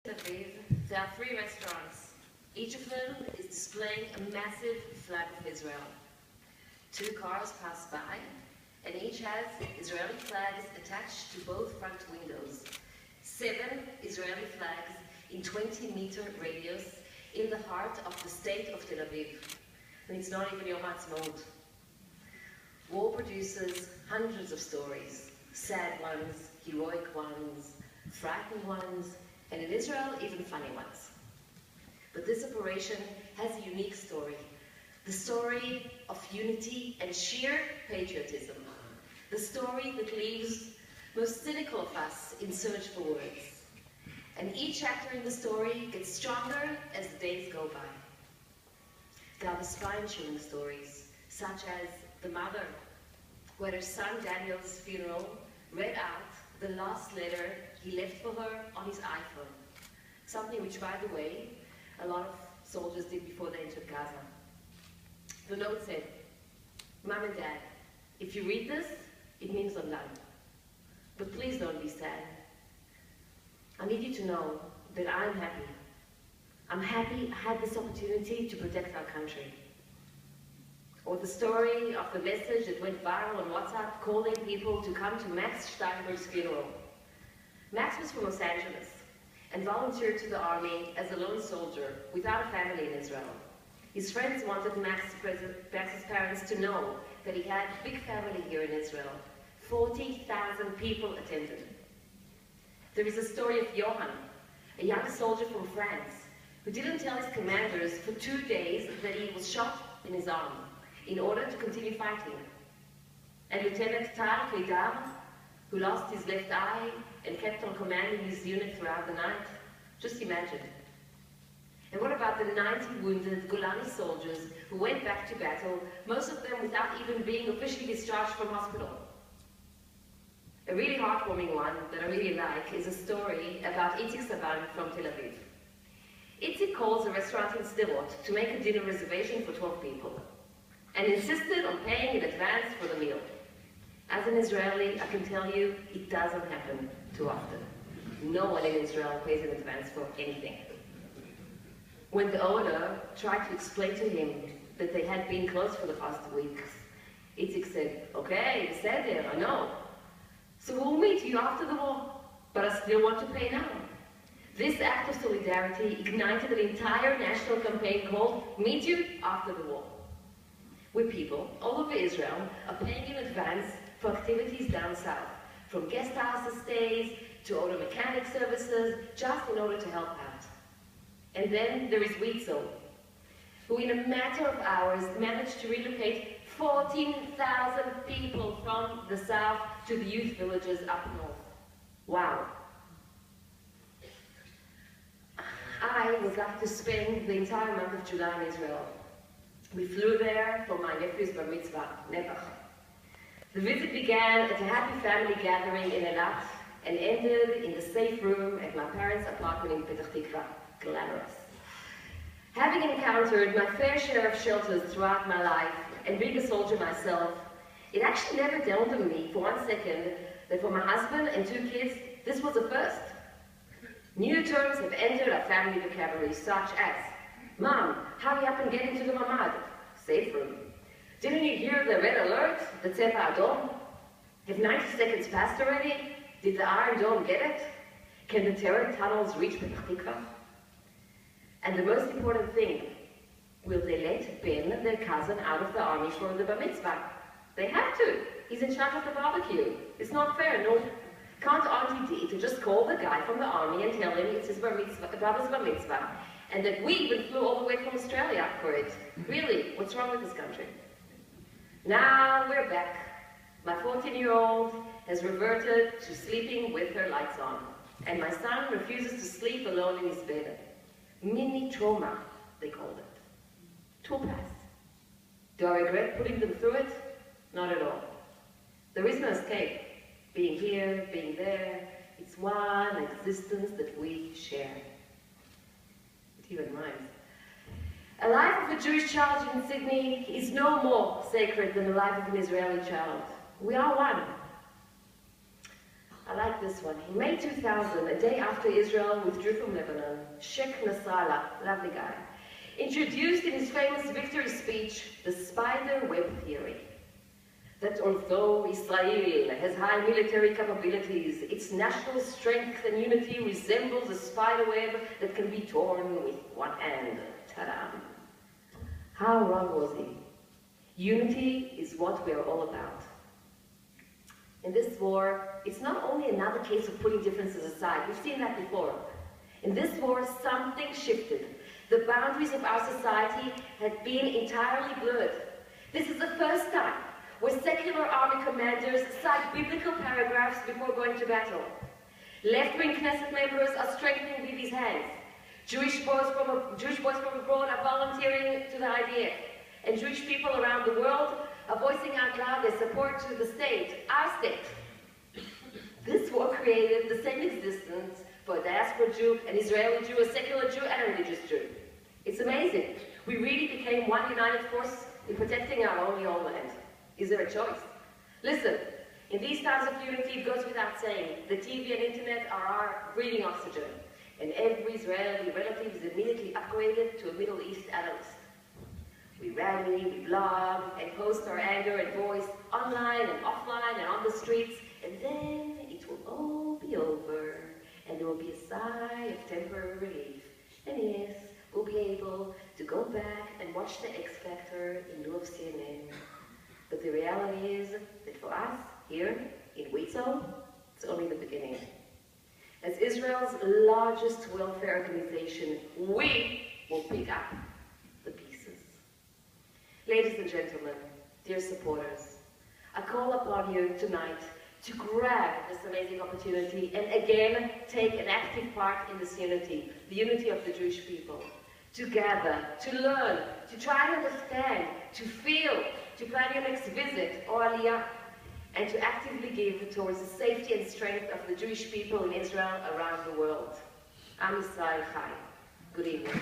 There are 3 restaurants. Each of them is displaying a massive flag of Israel. 2 cars pass by, and each has Israeli flags attached to both front windows. 7 Israeli flags in 20-meter radius in the heart of the state of Tel Aviv. And it's not even Yom Ha'atzmaut. War produces hundreds of stories, sad ones, heroic ones, frightened ones, and in Israel, even funny ones. But this operation has a unique story. The story of unity and sheer patriotism. The story that leaves most cynical of us in search for words. And each actor in the story gets stronger as the days go by. There are the spine-chilling stories, such as the mother, who at her son Daniel's funeral read out the last letter he left for her on his iPhone. Something which, by the way, a lot of soldiers did before they entered Gaza. The note said, "Mom and Dad, if you read this, it means I'm done. But please don't be sad. I need you to know that I'm happy. I'm happy I had this opportunity to protect our country." Or the story of the message that went viral on WhatsApp calling people to come to Max Steinberg's funeral. Max was from Los Angeles and volunteered to the army as a lone soldier without a family in Israel. His friends wanted Max's parents to know that he had a big family here in Israel. 40,000 people attended. There is a story of Johan, a young soldier from France, who didn't tell his commanders for 2 days that he was shot in his arm in order to continue fighting. And Lieutenant Tal Kedar, who lost his left eye and kept on commanding his unit throughout the night. Just imagine. And what about the 90 wounded Golani soldiers who went back to battle, most of them without even being officially discharged from hospital? A really heartwarming one that I really like is a story about Itzik Saban from Tel Aviv. Itzik calls a restaurant in Sderot to make a dinner reservation for 12 people and insisted on paying in advance for the meal. As an Israeli, I can tell you, it doesn't happen too often. No one in Israel pays in advance for anything. When the owner tried to explain to him that they had been closed for the past weeks, Itzik said, "Okay, בסדר, I know. So we'll meet you after the war, but I still want to pay now." This act of solidarity ignited an entire national campaign called "Meet You After the War," where people all over Israel are paying in advance for activities down south, from guest house stays to auto mechanic services, just in order to help out. And then there is WIZO, who in a matter of hours managed to relocate 14,000 people from the south to the youth villages up north. Wow. I was lucky to spend the entire month of July in Israel. We flew there for my nephew's bar mitzvah, Nevach. The visit began at a happy family gathering in Elat and ended in the safe room at my parents' apartment in Petah Tikva, glamorous. Having encountered my fair share of shelters throughout my life and being a soldier myself, it actually never dawned on me for 1 second that for my husband and 2 kids, this was a first. New terms have entered our family vocabulary, such as, "Mom, hurry up and get into the mamad," safe room. "Didn't you hear the red alert, the Tzepa Adom? Have 90 seconds passed already? Did the Iron Dome get it? Can the terror tunnels reach Petah Tikva?" And the most important thing, will they let Ben, their cousin, out of the army for the bar mitzvah? They have to. He's in charge of the barbecue. It's not fair, no. Can't Auntie Dee to just call the guy from the army and tell him it's his brother's bar mitzvah, and that we even flew all the way from Australia for it? Really, what's wrong with this country? Now we're back. My 14-year-old has reverted to sleeping with her lights on, and my son refuses to sleep alone in his bed. Mini trauma, they called it. It will pass. Do I regret putting them through it? Not at all. There is no escape. Being here, being there, it's one existence that we share. It even rhymes. A life of a Jewish child in Sydney is no more sacred than the life of an Israeli child. We are one. I like this one. In May 2000, a day after Israel withdrew from Lebanon, Sheikh Nasrallah, lovely guy, introduced in his famous victory speech the spider web theory. That although Israel has high military capabilities, its national strength and unity resembles a spider web that can be torn with one hand. Ta-da! How wrong was he? Unity is what we are all about. In this war, it's not only another case of putting differences aside. We've seen that before. In this war, something shifted. The boundaries of our society had been entirely blurred. This is the first time where secular army commanders cite biblical paragraphs before going to battle. Left-wing Knesset members are strengthening Bibi's hands. Jewish boys from abroad are volunteering to the IDF. And Jewish people around the world are voicing out loud their support to the state, our state. This war created the same existence for a diaspora Jew, an Israeli Jew, a secular Jew, and a religious Jew. It's amazing. We really became one united force in protecting our only homeland. Is there a choice? Listen, in these times of unity, it goes without saying, the TV and internet are our breathing oxygen, and every Israeli relative is immediately upgraded to a Middle East analyst. We rally, we blog, and post our anger and voice online and offline and on the streets, and then it will all be over, and there will be a sigh of temporary relief. And yes, we'll be able to go back and watch the X Factor in lieu of CNN. But the reality is that for us, here in WIZO, it's only the beginning. As Israel's largest welfare organization, we will pick up the pieces. Ladies and gentlemen, dear supporters, I call upon you tonight to grab this amazing opportunity and again take an active part in this unity, the unity of the Jewish people. To gather, to learn, to try and understand, to feel, to plan your next visit or aliyah, and to actively give towards the safety and strength of the Jewish people in Israel around the world. Am Yisrael Chai. Good evening.